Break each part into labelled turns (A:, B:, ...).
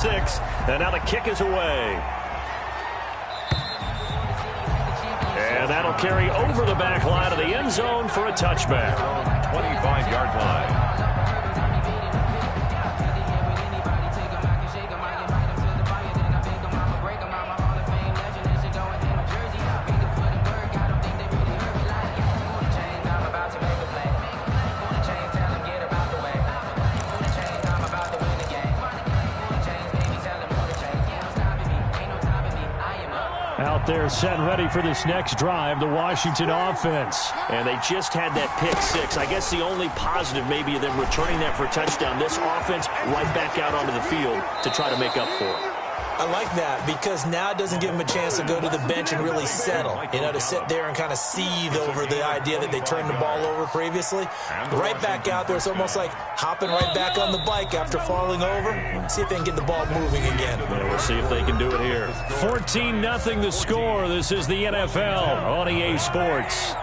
A: 6, and now the kick is away. And that'll carry over the back line of the end zone for a touchback.
B: 25-yard line.
A: Out there set and ready for this next drive, the Washington offense.
C: And they just had that pick 6. I guess the only positive maybe of them returning that for a touchdown. This offense right back out onto the field to try to make up for it.
D: I like that because now it doesn't give them a chance to go to the bench and really settle. You know, to sit there and kind of seethe over the idea that they turned the ball over previously. Right back out there, it's almost like hopping right back on the bike after falling over. See if they can get the ball moving again.
A: Yeah, we'll see if they can do it here. 14-0 the score. This is the NFL on EA Sports.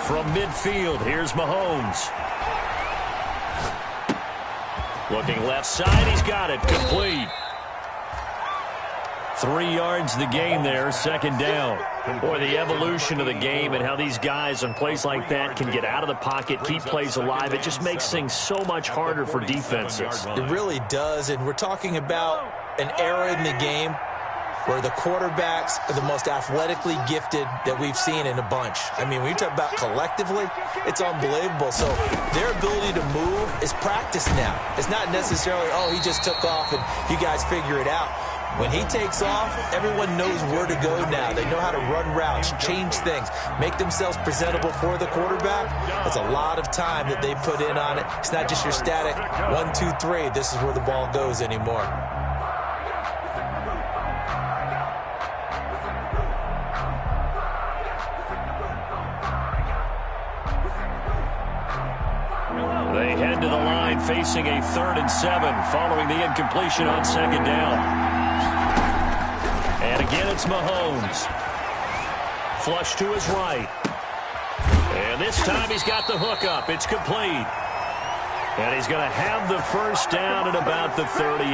A: From midfield, here's Mahomes. Looking left side, he's got it. Complete. 3 yards the gain there, second down. Boy, the evolution of the game and how these guys on plays like that can get out of the pocket, keep plays alive, it just makes things so much harder for defenses.
D: It really does, and we're talking about an era in the game where the quarterbacks are the most athletically gifted that we've seen in a bunch. I mean, when you talk about collectively, it's unbelievable. So their ability to move is practiced now. It's not necessarily, oh, he just took off and you guys figure it out. When he takes off, everyone knows where to go now. They know how to run routes, change things, make themselves presentable for the quarterback. That's a lot of time that they put in on it. It's not just your static 1, 2, 3. This is where the ball goes anymore.
A: They head to the line facing a 3rd and 7 following the incompletion on second down. And again, it's Mahomes. Flush to his right. And this time he's got the hook up. It's complete. And he's going to have the first down at about the 38.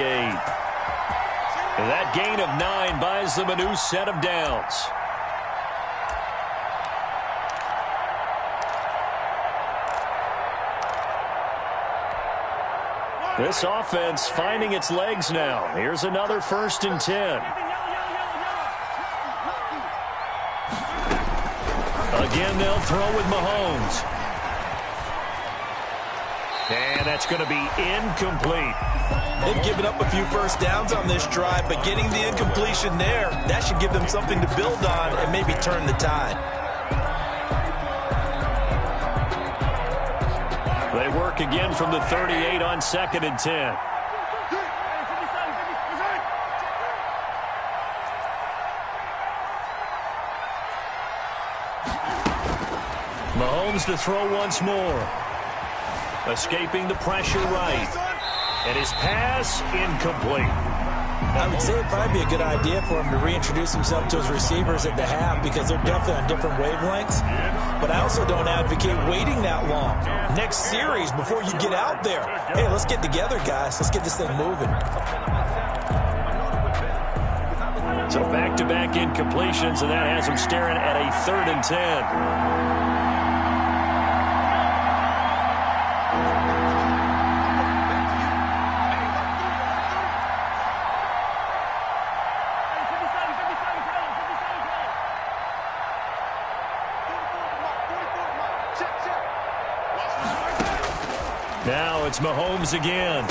A: That gain of 9 buys them a new set of downs. This offense finding its legs now. Here's another 1st and 10. Again, they'll throw with Mahomes. And that's going to be incomplete.
D: They've given up a few first downs on this drive, but getting the incompletion there, that should give them something to build on and maybe turn the tide.
A: They work again from the 38 on 2nd and 10. Mahomes to throw once more. Escaping the pressure right. And his pass incomplete.
D: I would say it'd probably be a good idea for him to reintroduce himself to his receivers at the half because they're definitely on different wavelengths. But I also don't advocate waiting that long. Next series, before you get out there, hey, let's get together, guys. Let's get this thing moving.
A: So back-to-back incompletions, and that has him staring at a 3rd and 10. Now it's Mahomes again.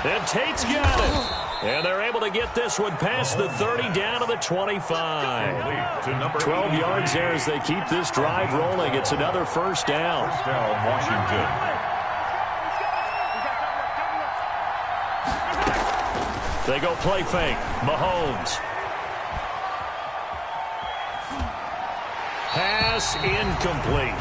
A: And Tate's got it. And they're able to get this one past the 30 down to the 25. 12 yards there as they keep this drive rolling. It's another first down.
B: First down, Washington.
A: They go play fake. Mahomes. Pass incomplete.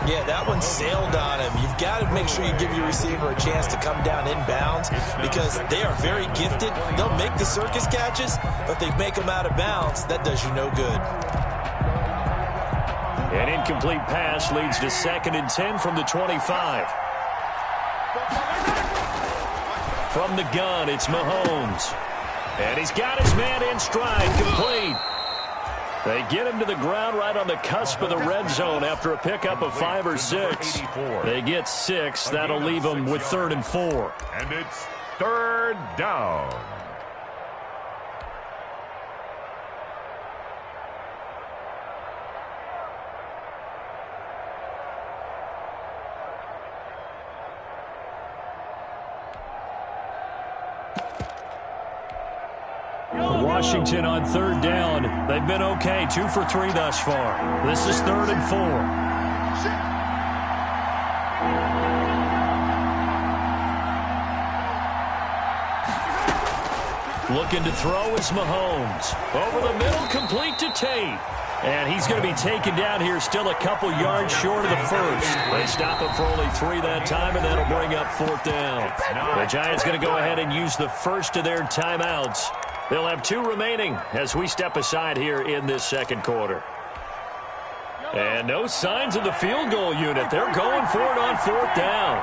D: Yeah, that one sailed on him. You've got to make sure you give your receiver a chance to come down inbounds because they are very gifted. They'll make the circus catches, but if they make them out of bounds, that does you no good.
A: An incomplete pass leads to 2nd and 10 from the 25. From the gun, it's Mahomes. And he's got his man in stride, complete. They get him to the ground right on the cusp of the red zone after a pickup of 5 or 6. They get 6. That'll leave them with 3rd and 4.
B: And it's 3rd down.
A: Washington on 3rd down. They've been okay, 2 for 3 thus far. This is 3rd and 4. Looking to throw is Mahomes. Over the middle, complete to Tate. And he's going to be taken down here, still a couple yards short of the first. They stop him for only 3 that time, and that'll bring up 4th down. The Giants going to go ahead and use the first of their timeouts. They'll have 2 remaining as we step aside here in this 2nd quarter. And no signs of the field goal unit. They're going for it on 4th down.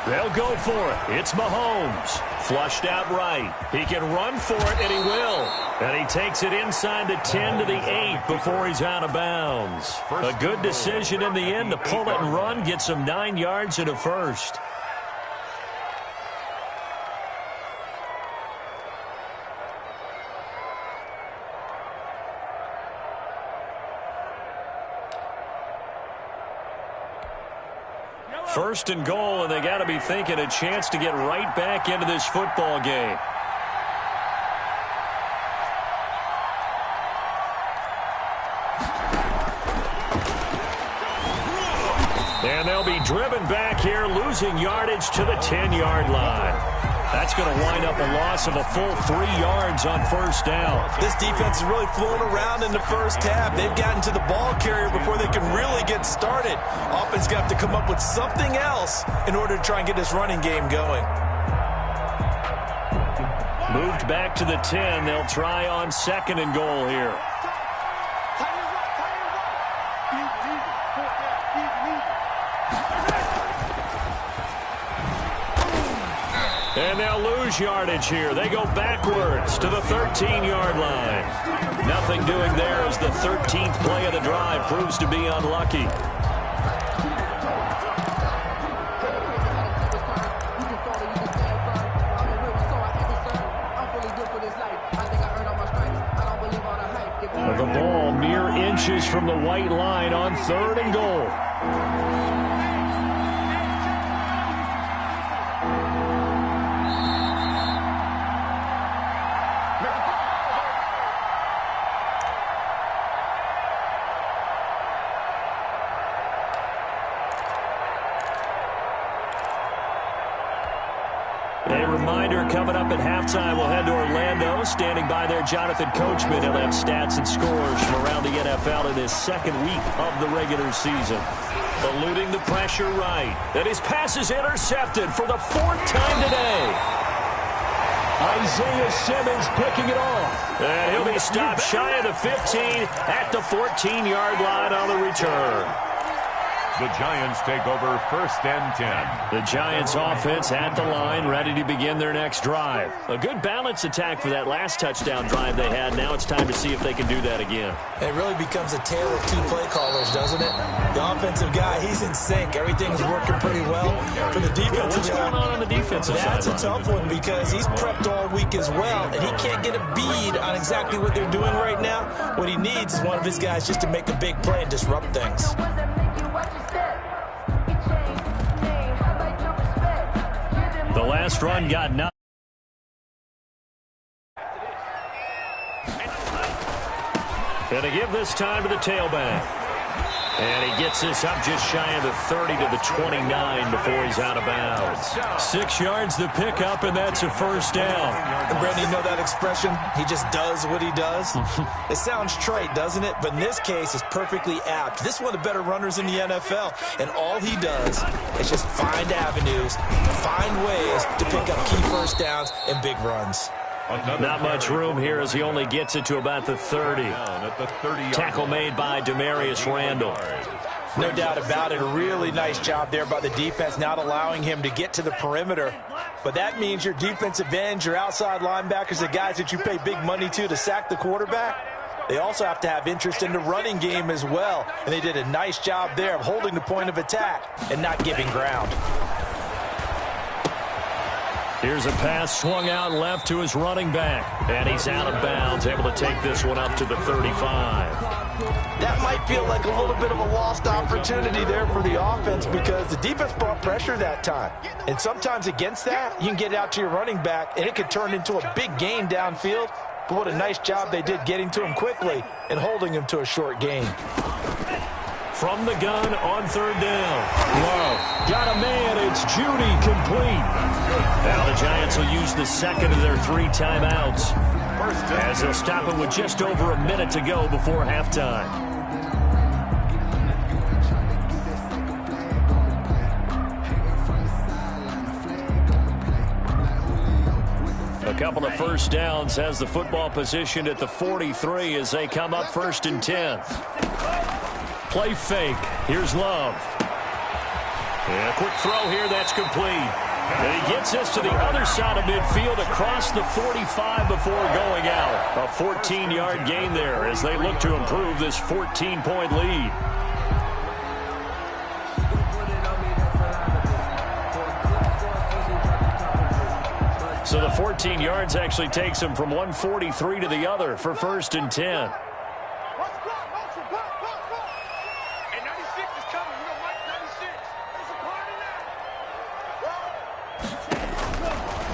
A: They'll go for it. It's Mahomes. Flushed out right. He can run for it, and he will. And he takes it inside the 10 to the 8 before he's out of bounds. A good decision in the end to pull it and run, get some 9 yards and a first. First and goal, and they got to be thinking a chance to get right back into this football game. And they'll be driven back here, losing yardage to the 10-yard line. That's going to wind up a loss of a full 3 yards on 1st down.
D: This defense is really flown around in the first half. They've gotten to the ball carrier before they can really get started. Offense got to come up with something else in order to try and get this running game going.
A: Moved back to the 10. They'll try on 2nd and goal here. And they'll lose yardage here. They go backwards to the 13-yard line. Nothing doing there as the 13th play of the drive proves to be unlucky. The ball mere inches from the white line on 3rd and goal. A reminder, coming up at halftime, we'll head to Orlando. Standing by there, Jonathan Coachman. He'll have stats and scores from around the NFL in his 2nd week of the regular season. Eluding the pressure right. And his pass is intercepted for the 4th time today. Isaiah Simmons picking it off. And he'll be stopped shy of the 15 at the 14-yard line on the return.
B: The Giants take over 1st and 10.
A: The Giants offense at the line, ready to begin their next drive. A good balance attack for that last touchdown drive they had. Now it's time to see if they can do that again.
D: It really becomes a tale of 2 play callers, doesn't it? The offensive guy, he's in sync. Everything's working pretty well. For the defensive
A: guy, what's going on the defensive side?
D: That's a tough one because he's prepped all week as well, and he can't get a bead on exactly what they're doing right now. What he needs is one of his guys just to make a big play and disrupt things.
A: The last run got nothing. Going to give this time to the tailback. And he gets this up just shy of the 30 to the 29 before he's out of bounds. 6 yards the pickup, and that's a 1st down.
D: And Brandon, you know that expression? He just does what he does? It sounds trite, doesn't it? But in this case, it's perfectly apt. This is one of the better runners in the NFL, and all he does is just find avenues, find ways to pick up key 1st downs and big runs.
A: Not much room here as he only gets it to about the 30. Tackle made by Demarius Randall.
D: No doubt about it. A really nice job there by the defense, not allowing him to get to the perimeter. But that means your defensive ends, your outside linebackers, the guys that you pay big money to sack the quarterback, they also have to have interest in the running game as well. And they did a nice job there of holding the point of attack and not giving ground.
A: Here's a pass swung out left to his running back. And he's out of bounds, able to take this one up to the 35.
D: That might feel like a little bit of a lost opportunity there for the offense because the defense brought pressure that time. And sometimes against that, you can get it out to your running back, and it could turn into a big gain downfield. But what a nice job they did getting to him quickly and holding him to a short gain.
A: From the gun on third down. Love got a man. It's Judy complete. Now the Giants will use the second of their 3 timeouts as they'll stop it with just over a minute to go before halftime. A couple of first downs has the football positioned at the 43 as they come up 1st and 10. Play fake. Here's Love. And a quick throw here. That's complete. And he gets this to the other side of midfield across the 45 before going out. A 14-yard gain there as they look to improve this 14-point lead. So the 14 yards actually takes him from 143 to the other for 1st and 10.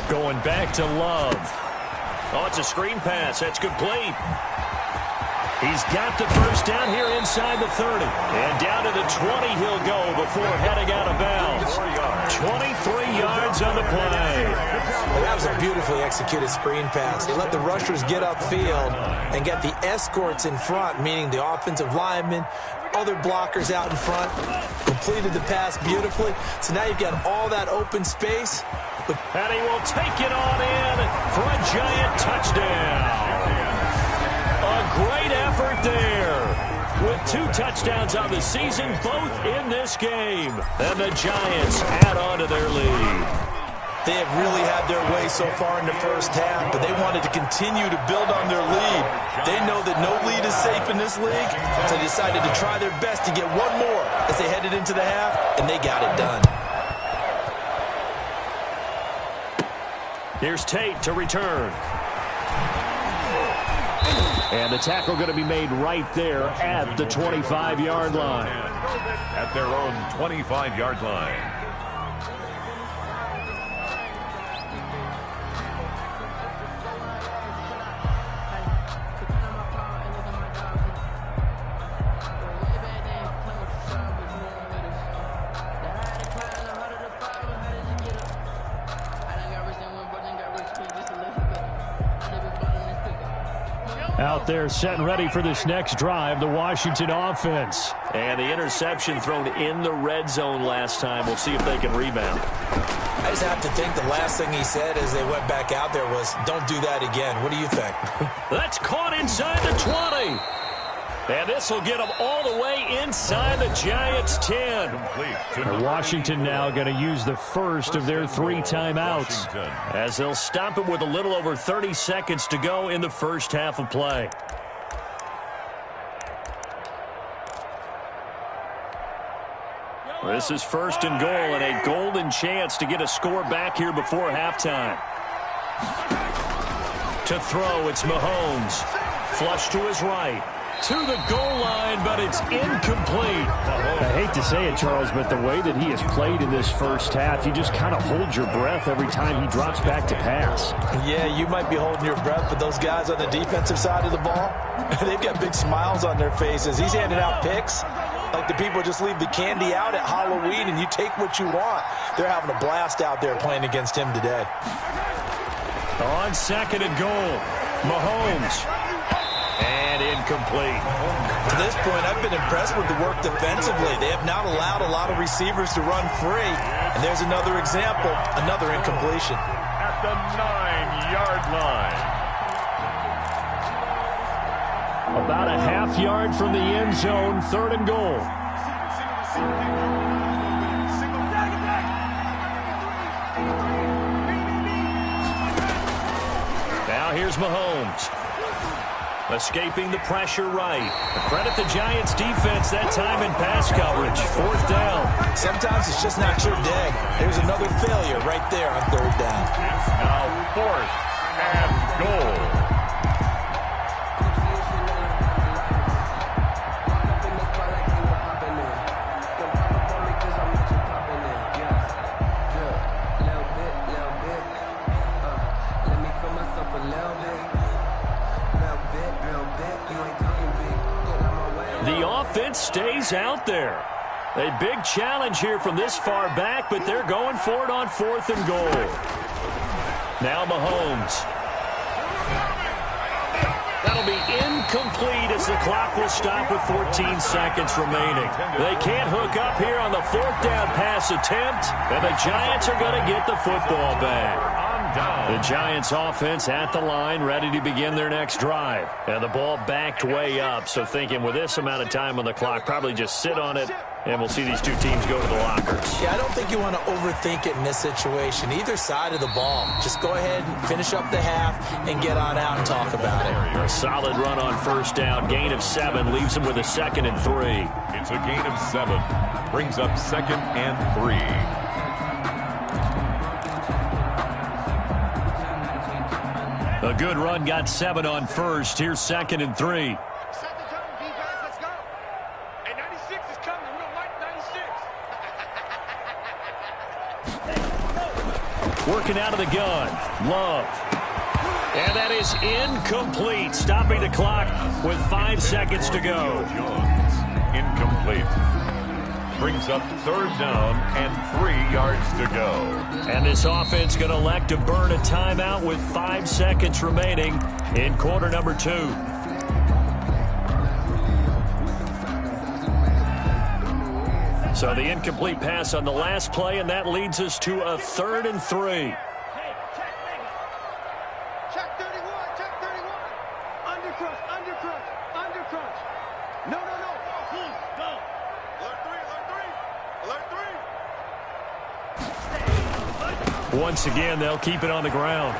A: Going back to Love. Oh, it's a screen pass. That's complete. He's got the first down here inside the 30. And down to the 20 he'll go before heading out of bounds. 23 yards on the play.
D: Well, that was a beautifully executed screen pass. He let the rushers get upfield and get the escorts in front, meaning the offensive linemen, other blockers out in front, completed the pass beautifully. So now you've got all that open space.
A: And he will take it on in for a Giant touchdown. A great effort there. With 2 touchdowns on the season, both in this game. And the Giants add on to their lead.
D: They have really had their way so far in the first half, but they wanted to continue to build on their lead. They know that no lead is safe in this league, so they decided to try their best to get one more as they headed into the half, and they got it done.
A: Here's Tate to return. And the tackle going to be made right there at the 25-yard line.
B: At their own 25-yard line.
A: Out there set and ready for this next drive, the Washington offense.
C: And the interception thrown in the red zone last time. We'll see if they can rebound.
D: I just have to think the last thing he said as they went back out there was, don't do that again. What do you think?
A: That's caught inside the 20. And this will get them all the way inside the Giants' 10. And Washington now going to use the first of their 3 timeouts as they'll stop it with a little over 30 seconds to go in the first half of play. This is 1st and goal and a golden chance to get a score back here before halftime. To throw, it's Mahomes. Flush to his right. To the goal line, but it's incomplete. I hate to say it, Charles, but the way that he has played in this first half, you just kind of hold your breath every time he drops back to pass.
D: Yeah, you might be holding your breath, but those guys on the defensive side of the ball, they've got big smiles on their faces. He's handing out picks like the people just leave the candy out at Halloween and you take what you want. They're having a blast out there playing against him today.
A: On 2nd and goal, Mahomes. And incomplete.
D: To this point, I've been impressed with the work defensively. They have not allowed a lot of receivers to run free. And there's another example, another incompletion.
B: the 9-yard line.
A: About a half yard from the end zone, 3rd and goal. Now here's Mahomes. Escaping the pressure right. Credit the Giants defense that time in pass coverage. 4th down.
D: Sometimes it's just not your day. There's another failure right there on 3rd down.
B: It's now 4th and goal.
A: Stays out there. A big challenge here from this far back, but they're going for it on 4th and goal. Now Mahomes. That'll be incomplete as the clock will stop with 14 seconds remaining. They can't hook up here on the 4th down pass attempt, and the Giants are going to get the football back. The Giants offense at the line, ready to begin their next drive. And the ball backed way up, so thinking with this amount of time on the clock, probably just sit on it, and we'll see these two teams go to the lockers.
D: Yeah, I don't think you want to overthink it in this situation. Either side of the ball. Just go ahead and finish up the half and get on out and talk about it.
A: A solid run on 1st down. Gain of 7 leaves them with a 2nd and 3.
B: It's a gain of 7. Brings up 2nd and 3.
A: A good run, got 7 on 1st. Here's 2nd and 3.
E: Set the tone, defense. Let's go. And 96 is coming. We don't like 96.
A: Working out of the gun. Love. And that is incomplete. Stopping the clock with 5 seconds to go.
B: Incomplete. Brings up 3rd down and 3 yards to go.
A: And this offense going to elect to burn a timeout with 5 seconds remaining in quarter number 2. So the incomplete pass on the last play, and that leads us to a 3rd and 3.
E: Check 31. Check 31. Under crunch. Under crunch. Under crunch. No. Go. Alert 3.
A: Once again, they'll keep it on the ground.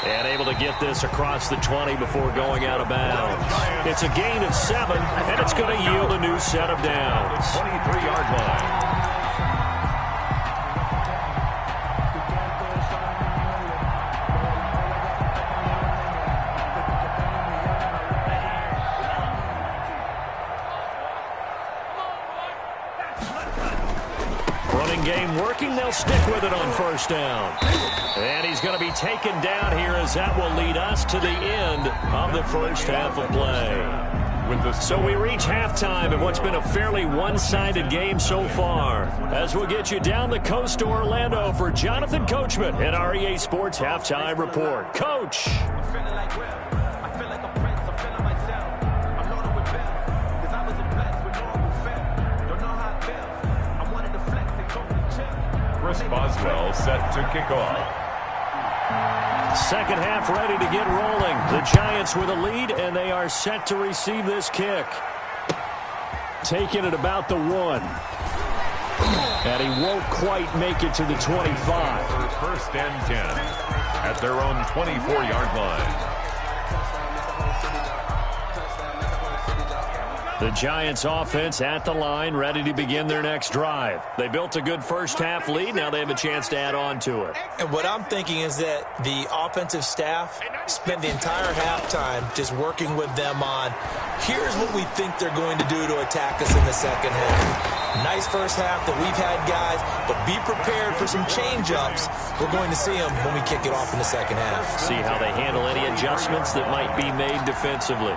A: And able to get this across the 20 before going out of bounds. It's a gain of 7, and it's going to yield a new set of downs.
B: 23-yard line.
A: Game working, they'll stick with it on 1st down. And he's going to be taken down here as that will lead us to the end of the 1st half of play. So we reach halftime in what's been a fairly one-sided game so far. As we'll get you down the coast to Orlando for Jonathan Coachman at our EA Sports Halftime Report. Coach!
B: Chris Boswell set to kick off.
A: Second half ready to get rolling. The Giants with a lead, and they are set to receive this kick. Taking it about the 1. And he won't quite make it to the 25.
B: 1st and 10 at their own 24-yard line.
A: The Giants offense at the line, ready to begin their next drive. They built a good first half lead. Now they have a chance to add on to it.
D: And what I'm thinking is that the offensive staff spent the entire halftime just working with them on, here's what we think they're going to do to attack us in the second half. Nice first half that we've had, guys, but be prepared for some change-ups. We're going to see them when we kick it off in the second half.
A: See how they handle any adjustments that might be made defensively.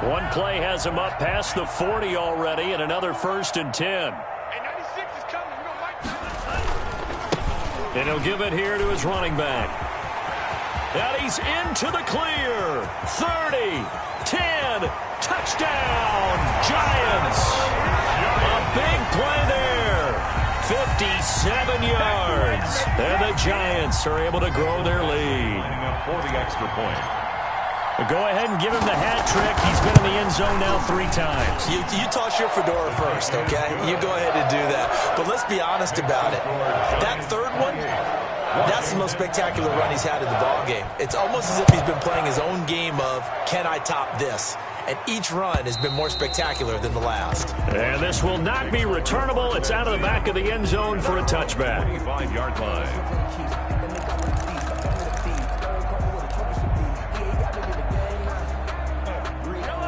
A: One play has him up past the 40 already, and another 1st and 10.
E: And 96 is coming. We don't like that.
A: And he'll give it here to his running back. And he's into the clear. 30, 10, touchdown, Giants. A big play there. 57 yards. And the Giants are able to grow their lead.
B: Lining up for the extra point.
A: Go ahead and give him the hat trick. He's been in the end zone now 3 times.
D: You toss your fedora first, okay? You go ahead and do that. But let's be honest about it. That third one, that's the most spectacular run he's had in the ballgame. It's almost as if he's been playing his own game of, can I top this? And each run has been more spectacular than the last.
A: And this will not be returnable. It's out of the back of the end zone for a touchback.
B: 25-yard line.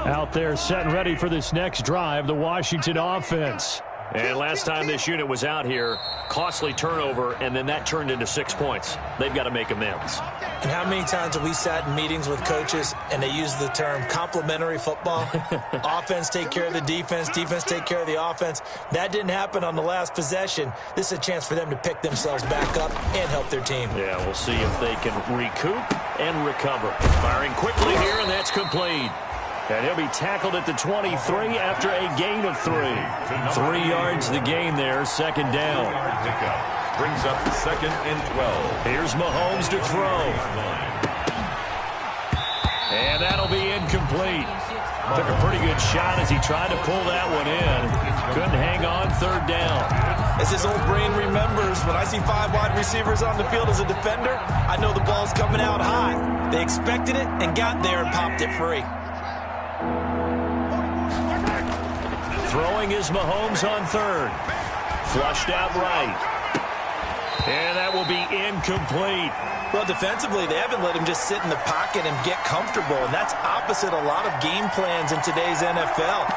A: Out there set and ready for this next drive, the Washington offense. And last time this unit was out here, costly turnover, and then that turned into 6 points. They've got to make amends.
D: And how many times have we sat in meetings with coaches and they use the term complementary football? Offense take care of the defense, defense take care of the offense. That didn't happen on the last possession. This is a chance for them to pick themselves back up and help their team.
A: Yeah, we'll see if they can recoup and recover. Firing quickly here, and that's complete. And he'll be tackled at the 23 after a gain of 3. 3 yards the gain there, second down.
B: Brings up 2nd and 12.
A: Here's Mahomes to throw. And that'll be incomplete. Took a pretty good shot as he tried to pull that one in. Couldn't hang on, 3rd down.
D: As his old brain remembers, when I see 5 wide receivers on the field as a defender, I know the ball's coming out high. They expected it and got there and popped it free.
A: Throwing is Mahomes on 3rd. Flushed out right. And that will be incomplete.
D: Well, defensively, they haven't let him just sit in the pocket and get comfortable, and that's opposite a lot of game plans in today's NFL.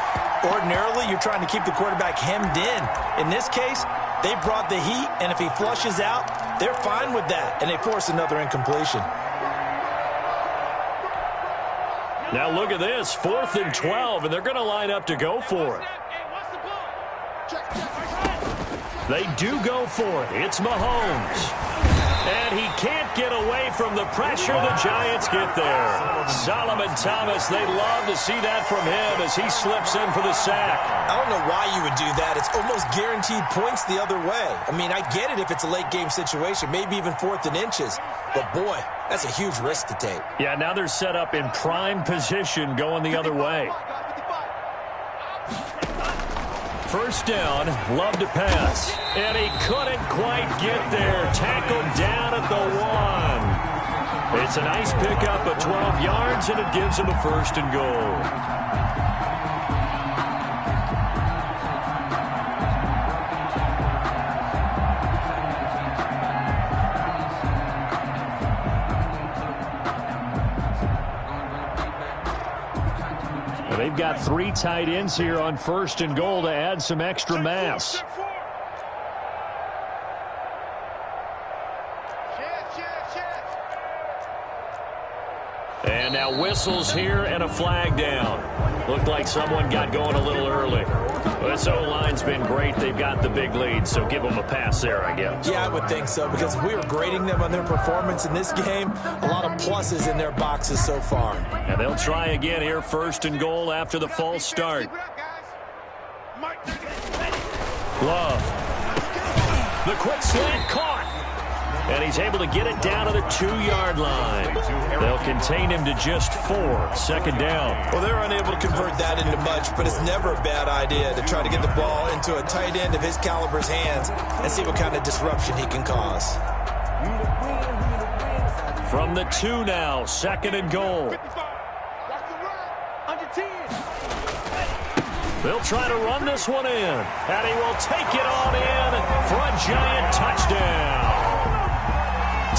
D: Ordinarily, you're trying to keep the quarterback hemmed in. In this case, they brought the heat, and if he flushes out, they're fine with that, and they force another incompletion.
A: Now look at this, 4th and 12, and they're going to line up to go for it. They do go for it. It's Mahomes. And he can't get away from the pressure. The Giants get there. Solomon Thomas, they'd love to see that from him as he slips in for the sack.
D: I don't know why you would do that. It's almost guaranteed points the other way. I mean, I get it if it's a late game situation, maybe even 4th and inches. But, boy, that's a huge risk to take.
A: Yeah, now they're set up in prime position going the other way. First down, love to pass. And he couldn't quite get there. Tackled down at the 1. It's a nice pickup of 12 yards, and it gives him a 1st and goal. They've got 3 tight ends here on 1st and goal to add some extra mass. And now whistles here and a flag down. Looked like someone got going a little early. This O-line's been great. They've got the big lead, so give them a pass there, I guess.
D: Yeah, I would think so, because if we were grading them on their performance in this game, a lot of pluses in their boxes so far.
A: And they'll try again here, 1st and goal after the false start. Love. The quick slant caught. And he's able to get it down to the 2-yard line. They'll contain him to just 4. 2nd down.
D: Well, they're unable to convert that into much, but it's never a bad idea to try to get the ball into a tight end of his caliber's hands and see what kind of disruption he can cause.
A: From the 2 now, 2nd and goal. They'll try to run this one in, and he will take it on in for a Giant touchdown.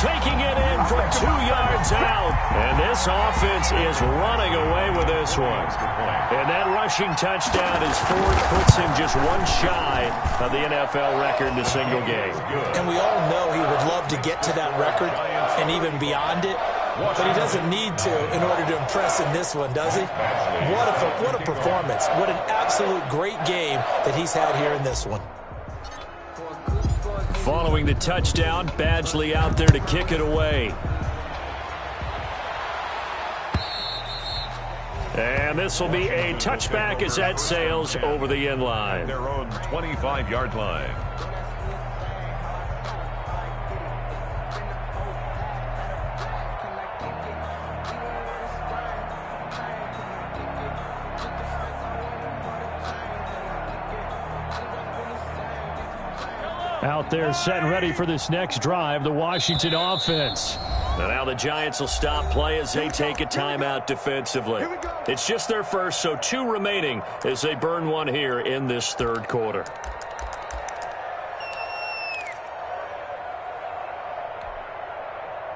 A: Taking it in from 2 yards out. And this offense is running away with this one. And that rushing touchdown is 4th, puts him just 1 shy of the NFL record in a single game.
D: And we all know he would love to get to that record and even beyond it. But he doesn't need to in order to impress in this one, does he? What a performance. What an absolute great game that he's had here in this one.
A: Following the touchdown, Badgley out there to kick it away. And this will be a touchback as that sails over the end line.
B: Their own 25-yard line.
A: Out there set and ready for this next drive, the Washington offense.
C: And now the Giants will stop play as they take a timeout defensively. It's just their first, so 2 remaining as they burn one here in this third quarter.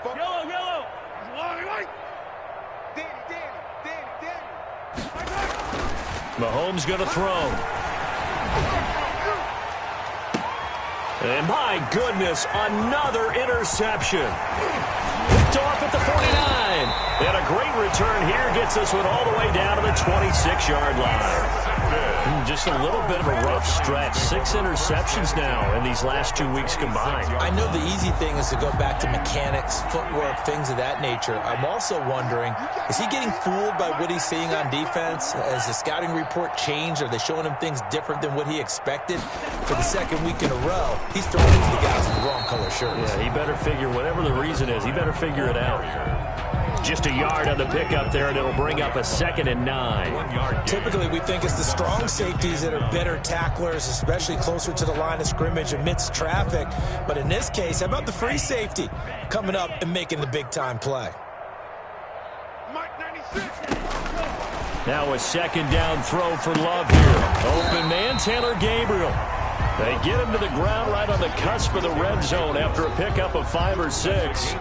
E: Yellow.
C: Mahomes going to throw. And my goodness, another interception. Picked off at the 49. And a great return here gets this one all the way down to the 26-yard line. Just a little bit of a rough stretch. 6 interceptions now in these last 2 weeks combined.
D: I know the easy thing is to go back to mechanics, footwork, things of that nature. I'm also wondering, is he getting fooled by what he's seeing on defense? Has the scouting report changed? Are they showing him things different than what he expected? For the second week in a row, he's throwing into the guys in the wrong color shirts.
C: Yeah, he better figure, whatever the reason is, he better figure it out. Just a yard on the pickup there, and it'll bring up a 2nd and 9.
D: Typically, we think it's the strong safeties that are better tacklers, especially closer to the line of scrimmage amidst traffic. But in this case, how about the free safety coming up and making the big-time play?
C: Now a 2nd down throw for Love here. Open man, Taylor Gabriel. They get him to the ground right on the cusp of the red zone after a pickup of 5 or 6.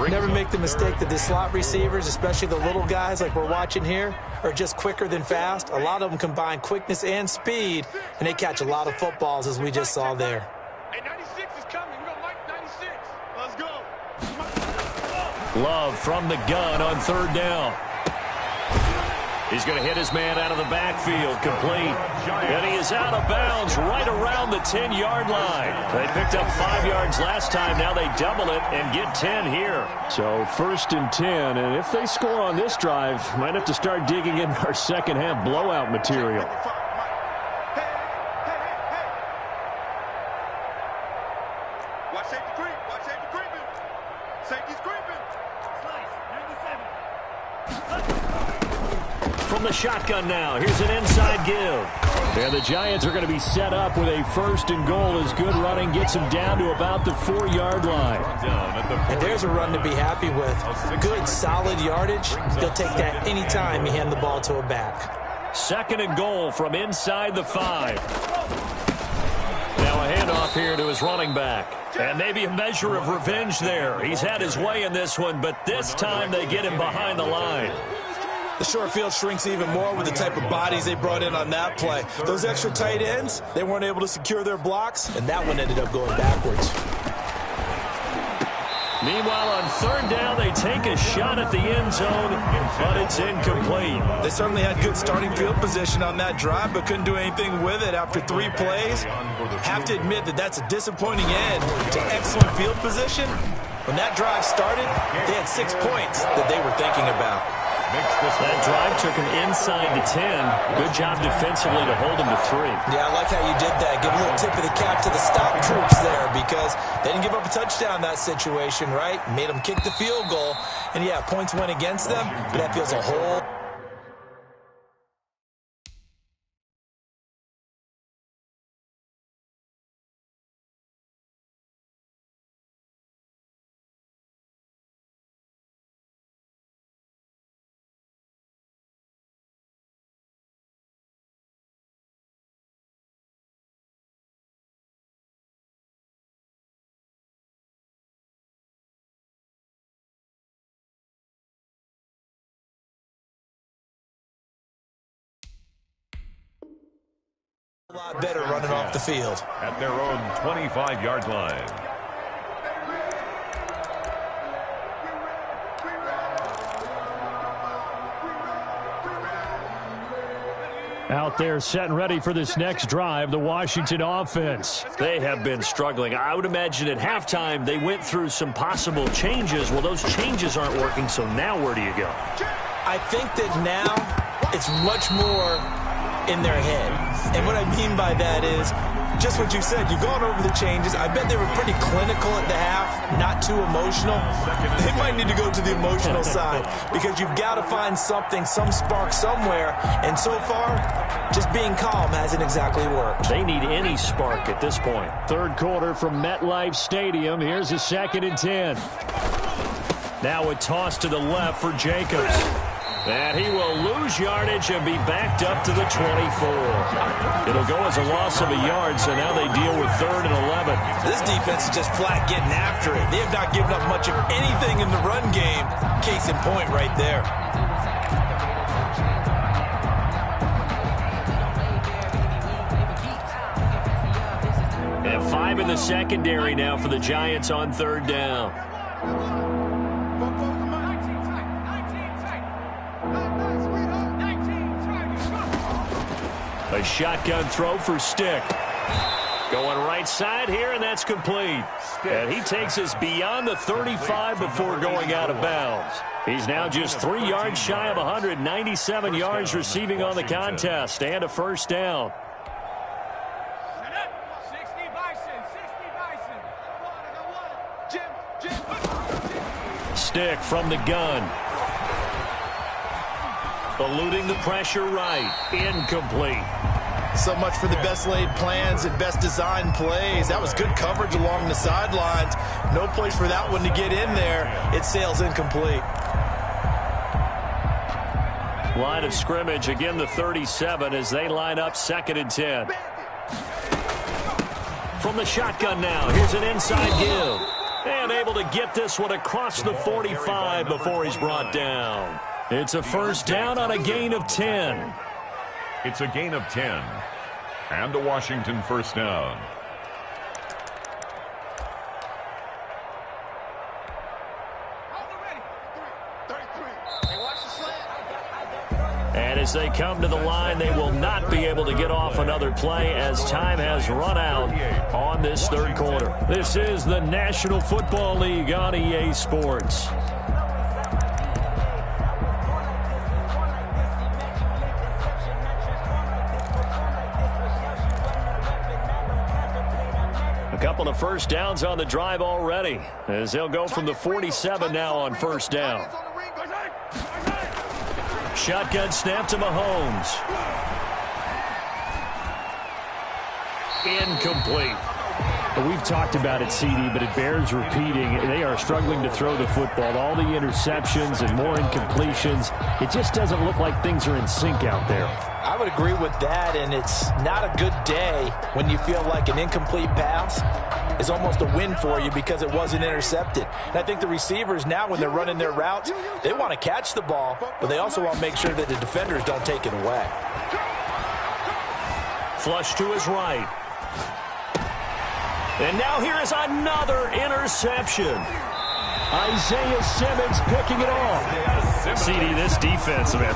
D: Never make the mistake that the slot receivers, especially the little guys like we're watching here, are just quicker than fast. A lot of them combine quickness and speed, and they catch a lot of footballs, as we just saw there.
E: Hey, 96 is coming. We got Mike 96. Let's go.
C: Love from the gun on 3rd down. He's going to hit his man out of the backfield, complete. And he is out of bounds right around the 10-yard line. They picked up 5 yards last time. Now they double it and get 10 here.
A: So 1st and 10, and if they score on this drive, might have to start digging in our second-half blowout material.
E: Watch safety creep. Watch safety creeping. Safety's creeping.
C: From the shotgun now, here's an inside give.
A: And the Giants are going to be set up with a 1st and goal as good running gets them down to about the 4-yard line.
D: And there's a run to be happy with. Good, solid yardage. He'll take that any time you hand the ball to a back.
C: 2nd and goal from inside the 5. Now a handoff here to his running back. And maybe a measure of revenge there. He's had his way in this one, but this time they get him behind the line.
D: The short field shrinks even more with the type of bodies they brought in on that play. Those extra tight ends, they weren't able to secure their blocks, and that one ended up going backwards.
C: Meanwhile, on 3rd down, they take a shot at the end zone, but it's incomplete.
D: They certainly had good starting field position on that drive, but couldn't do anything with it after 3 plays. Have to admit that that's a disappointing end to excellent field position. When that drive started, they had 6 points that they were thinking about.
C: That drive took him inside the 10. Good job defensively to hold him to 3.
D: Yeah, I like how you did that. Give a little tip of the cap to the stop troops there because they didn't give up a touchdown in that situation, right? Made them kick the field goal. And, yeah, points went against them, but that feels a whole... A lot better running off the field.
B: At their own 25-yard line.
A: Out there set and ready for this next drive, the Washington offense.
C: They have been struggling. I would imagine at halftime they went through some possible changes. Well, those changes aren't working, so now where do you go?
D: I think that now it's much more in their head. And what I mean by that is just what you said. You've gone over the changes. I bet they were pretty clinical at the half, not too emotional. They might need to go to the emotional side because you've got to find something, some spark somewhere. And so far, just being calm hasn't exactly worked.
A: They need any spark at this point. Third quarter from MetLife Stadium. Here's a 2nd and 10. Now a toss to the left for Jacobs. And he will lose yardage and be backed up to the 24. It'll go as a loss of a yard, so now they deal with 3rd and 11.
D: This defense is just flat getting after it. They have not given up much of anything in the run game. Case in point right there.
A: And 5 in the secondary now for the Giants on 3rd down. A shotgun throw for Stick. Going right side here, and that's complete. And he takes us beyond the 35 before going out of bounds. He's now just 3 yards shy of 197 yards receiving on the contest and a 1st down. Stick from the gun. Eluding the pressure right. Incomplete.
D: So much for the best laid plans and best designed plays. That was good coverage along the sidelines. No place for that one to get in there. It sails incomplete.
A: Line of scrimmage, again the 37 as they line up 2nd and 10. From the shotgun now, here's an inside give. And able to get this one across the 45 before he's brought down. It's a 1st down on a gain of 10.
B: It's a gain of 10. And a Washington 1st down.
A: And as they come to the line, they will not be able to get off another play as time has run out on this 3rd quarter. This is the National Football League on EA Sports. A couple of 1st downs on the drive already as they'll go from the 47 now on 1st down. Shotgun snap to Mahomes. Incomplete.
C: We've talked about it, CD, but it bears repeating. They are struggling to throw the football. All the interceptions and more incompletions. It just doesn't look like things are in sync out there.
D: I would agree with that, and it's not a good day when you feel like an incomplete pass is almost a win for you because it wasn't intercepted. And I think the receivers now, when they're running their routes, they want to catch the ball, but they also want to make sure that the defenders don't take it away.
A: Flush to his right. And now here is another interception.
C: Isaiah Simmons picking it off.
A: CD, this defense, man,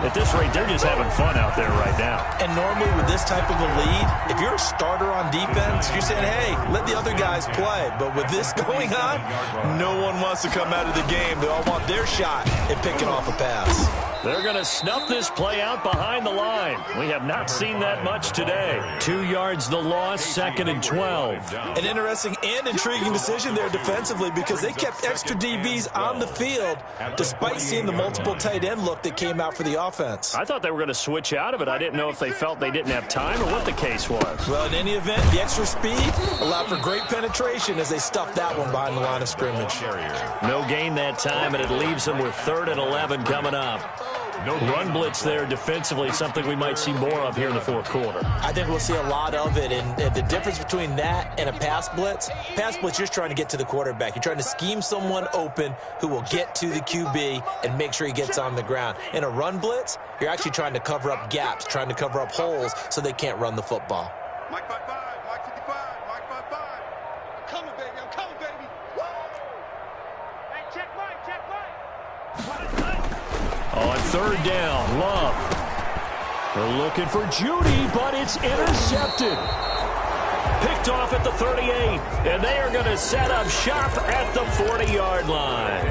A: at this rate, they're just having fun out there right now.
D: And normally with this type of a lead, if you're a starter on defense, you're saying, hey, let the other guys play. But with this going on, no one wants to come out of the game. They all want their shot at picking off a pass.
A: They're going to snuff this play out behind the line. We have not seen that much today. 2 yards the loss, 2nd and 12.
D: An interesting and intriguing decision there defensively because they kept extra DBs on the field despite seeing the multiple tight end look that came out for the offense.
A: I thought they were going to switch out of it. I didn't know if they felt they didn't have time or what the case was.
D: Well, in any event, the extra speed allowed for great penetration as they stuffed that one behind the line of scrimmage.
A: No gain that time, and it leaves them with 3rd and 11 coming up. Run blitz there defensively, something we might see more of here in the 4th quarter.
D: I think we'll see a lot of it, and the difference between that and a pass blitz, you're just trying to get to the quarterback. You're trying to scheme someone open who will get to the QB and make sure he gets on the ground. In a run blitz, you're actually trying to cover up gaps, trying to cover up holes so they can't run the football.
E: Mike 55, Mike 55, Mike 55. I'm coming, baby, I'm coming, baby. Woo! Hey, check Mike.
A: On 3rd down, Love. They're looking for Judy, but it's intercepted. Picked off at the 38, and they are going to set up shop at the 40-yard line.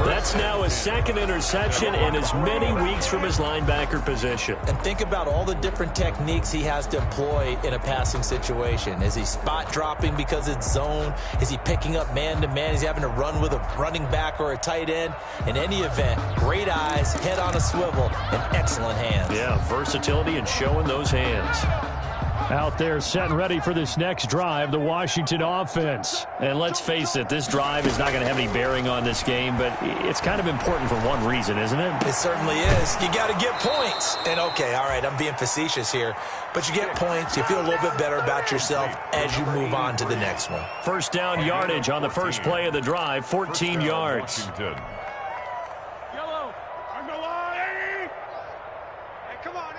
A: That's now his second interception in as many weeks from his linebacker position.
D: And think about all the different techniques he has to employ in a passing situation. Is he spot dropping because it's zone? Is he picking up man-to-man? Is he having to run with a running back or a tight end? In any event, great eyes, head on a swivel, and excellent hands.
A: Yeah, versatility and showing those hands.
C: Out there set and ready for this next drive, the Washington offense.
A: And let's face it, this drive is not going to have any bearing on this game, but it's kind of important for one reason, isn't it?
D: It certainly is. You got to get points. And okay, all right, I'm being facetious here, but you get points, you feel a little bit better about yourself as you move on to the next one.
A: First down yardage on the first play of the drive, 14 yards.
E: Yellow, I'm the line. Hey, come on,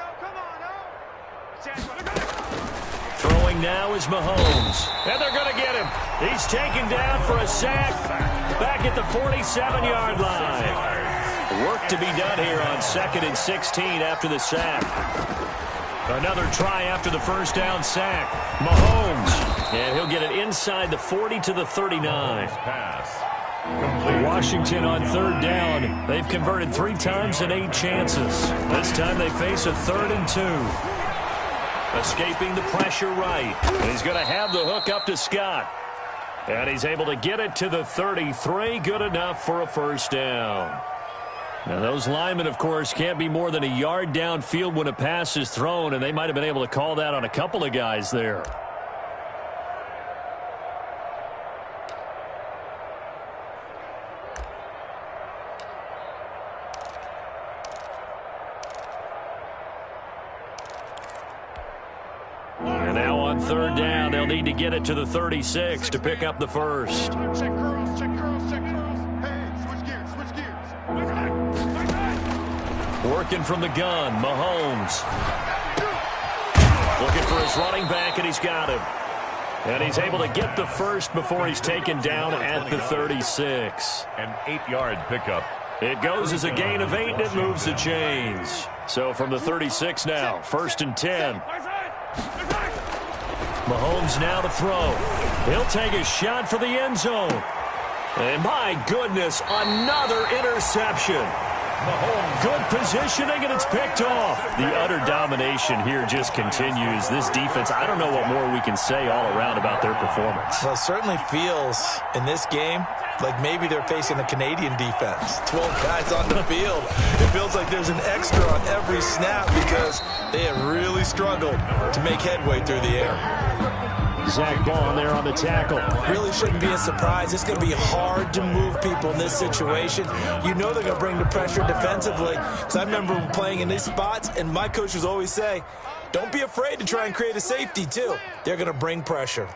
A: Throwing now is Mahomes. And they're going to get him. He's taken down for a sack back at the 47-yard line. Work to be done here on 2nd and 16 after the sack. Another try after the first down sack. Mahomes. And he'll get it inside the 40 to the 39. Washington on 3rd down. They've converted 3 times in 8 chances. This time they face a 3rd and 2. Escaping the pressure right. And he's going to have the hook up to Scott. And he's able to get it to the 33. Good enough for a first down. Now, those linemen, of course, can't be more than a yard downfield when a pass is thrown, and they might have been able to call that on a couple of guys there. And now on 3rd down, they'll need to get it to the 36 to pick up the first.
E: Check curls, check curls, check curls. Hey, switch gears, switch gears.
A: Working from the gun, Mahomes. Looking for his running back, and he's got him. And he's able to get the first before he's taken down at the 36.
B: An 8-yard pickup.
A: It goes as a gain of 8, and it moves the chains. So from the 36 now, 1st and 10. Mahomes now to throw. He'll take a shot for the end zone. And my goodness, another interception. Mahomes, good positioning, and it's picked off. The utter domination here just continues. This defense, I don't know what more we can say all around about their performance.
D: Well, it certainly feels in this game like maybe they're facing a Canadian defense. 12 guys on the field. It feels like there's an extra on every snap because they have really struggled to make headway through the air.
C: Zach Bond there on the tackle.
D: Really shouldn't be a surprise. It's going to be hard to move people in this situation. You know they're going to bring the pressure defensively. Because I remember playing in these spots, and my coaches always say, don't be afraid to try and create a safety, too. They're going to bring pressure.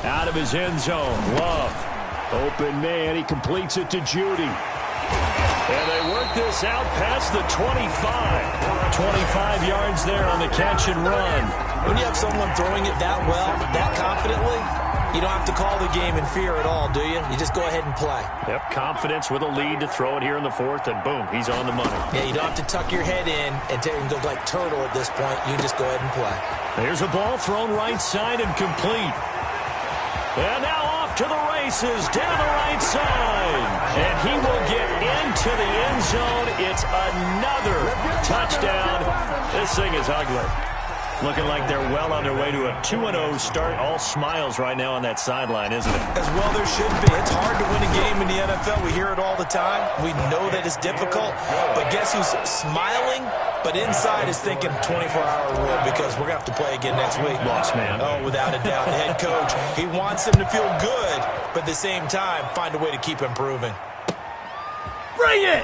C: Out of his end zone, Love. Open man, he completes it to Judy.
A: And they work this out past the 25. 25 yards there on the catch and run.
D: When you have someone throwing it that well, that confidently, you don't have to call the game in fear at all, do you? You just go ahead and play.
A: Yep, confidence with a lead to throw it here in the 4th, and boom, he's on the money.
D: Yeah, you don't have to tuck your head in and go like turtle at this point. You just go ahead and play.
A: There's a ball thrown right side and complete. And now off to the races, down the right side. And he will get into the end zone. It's another touchdown. This thing is ugly. Looking like they're well on their way to a 2-0 start. All smiles right now on that sideline, isn't it?
D: As well there should be. It's hard to win a game in the NFL. We hear it all the time. We know that it's difficult. But guess who's smiling? But inside is thinking 24-hour rule because we're going to have to play again next week.
A: Lost man.
D: Oh, without a doubt. The head coach, he wants them to feel good, but at the same time, find a way to keep improving.
C: Bring it!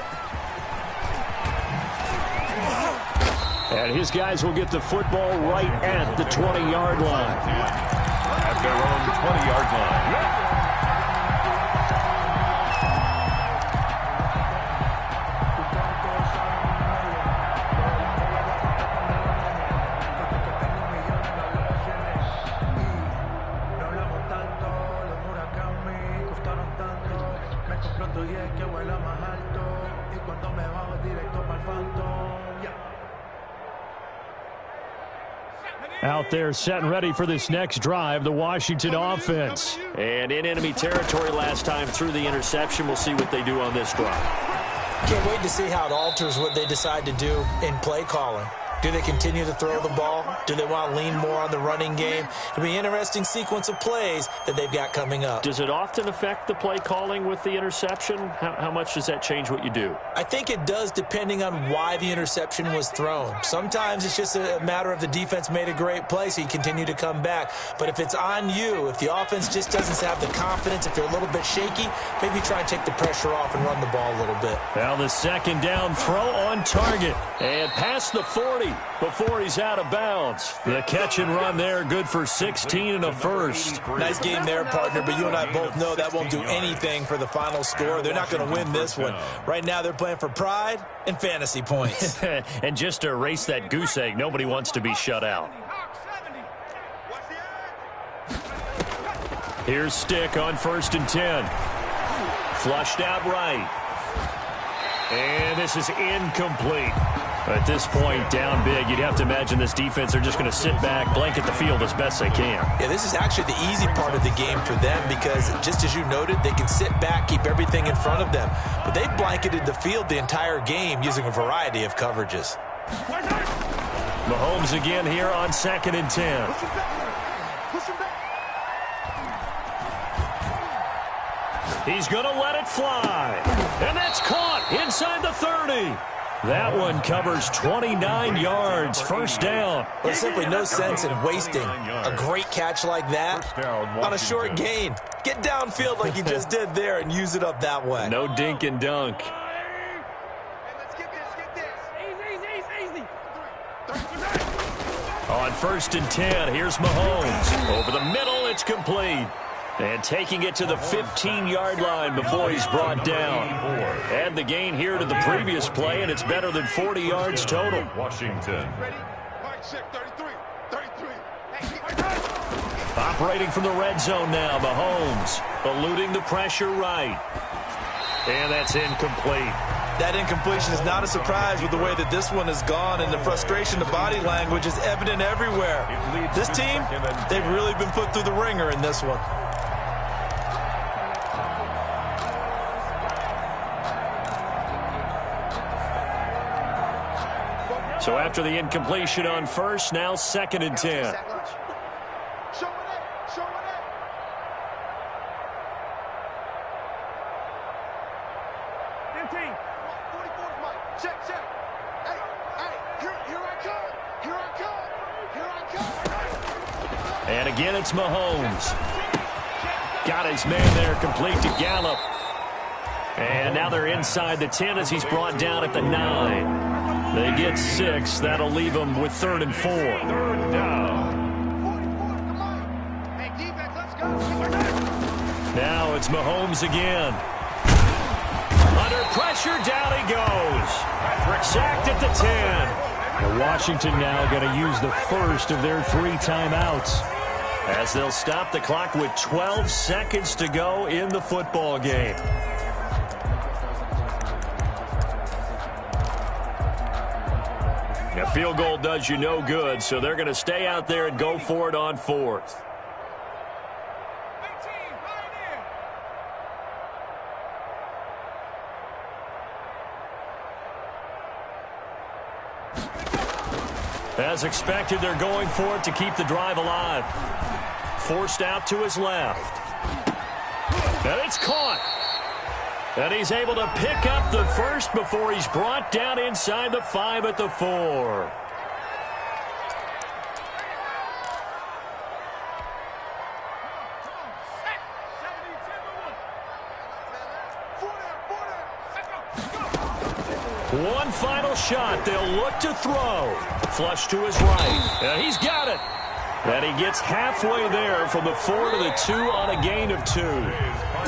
C: And his guys will get the football right at the 20-yard line.
B: At their own 20-yard line.
A: Out there set and ready for this next drive, the Washington offense.
C: And in enemy territory last time through the interception. We'll see what they do on this drive.
D: Can't wait to see how it alters what they decide to do in play calling. Do they continue to throw the ball? Do they want to lean more on the running game? It'll be an interesting sequence of plays that they've got coming up.
C: Does it often affect the play calling with the interception? How much does that change what you do?
D: I think it does depending on why the interception was thrown. Sometimes it's just a matter of the defense made a great play, so you continue to come back. But if it's on you, if the offense just doesn't have the confidence, if they're a little bit shaky, maybe try and take the pressure off and run the ball a little bit.
A: Now the second down throw on target.
C: And past the 40 before he's out of bounds.
A: The catch and run there, good for 16 and a first.
D: Nice game there, partner, but you and I both know that won't do anything for the final score. They're not going to win this one. Right now they're playing for pride and fantasy points.
A: And just to erase that goose egg, nobody wants to be shut out. Here's Stick on 1st and 10. Flushed out right. And this is incomplete. At this point, down big, you'd have to imagine this defense are just going to sit back, blanket the field as best they can.
D: Yeah, this is actually the easy part of the game for them because, just as you noted, they can sit back, keep everything in front of them. But they've blanketed the field the entire game using a variety of coverages.
A: Mahomes again here on 2nd and 10. He's going to let it fly. And that's caught inside the 30. That one covers 29 yards. First down.
D: There's simply no sense in wasting a great catch like that on a short gain. Get downfield like you just did there and use it up that way.
A: No dink and dunk. On 1st and 10, here's Mahomes. Over the middle, it's complete. And taking it to the 15-yard line before he's brought down. Add the gain here to the previous play, and it's better than 40 yards total.
B: Washington.
A: Operating from the red zone now, Mahomes. Eluding the pressure right. And that's incomplete.
D: That incompletion is not a surprise with the way that this one has gone, and the frustration, the body language is evident everywhere. This team, they've really been put through the ringer in this one.
A: So after the incompletion on 1st, now 2nd and 10. And again, it's Mahomes. Got his man there, complete to Gallup. And now they're inside the 10 as he's brought down at the 9. They get 6. That'll leave them with 3rd and 4.
B: Third down.
A: Now it's Mahomes again. Under pressure, down he goes. Sacked at the 10. And Washington now going to use the first of their 3 timeouts, as they'll stop the clock with 12 seconds to go in the football game. A field goal does you no good, so they're going to stay out there and go for it on 4th. As expected, they're going for it to keep the drive alive. Forced out to his left. And it's caught. And he's able to pick up the first before he's brought down inside the 5 at the 4. One final shot. They'll look to throw. Flush to his right. And he's got it. And he gets halfway there from the 4 to the 2 on a gain of 2.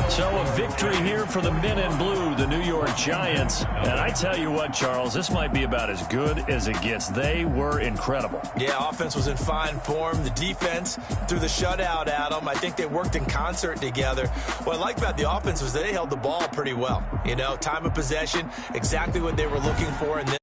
A: So a victory here for the men in blue, the New York Giants. And I tell you what, Charles, this might be about as good as it gets. They were incredible.
D: Yeah, offense was in fine form. The defense threw the shutout at them. I think they worked in concert together. What I like about the offense was they held the ball pretty well. You know, time of possession, exactly what they were looking for in this.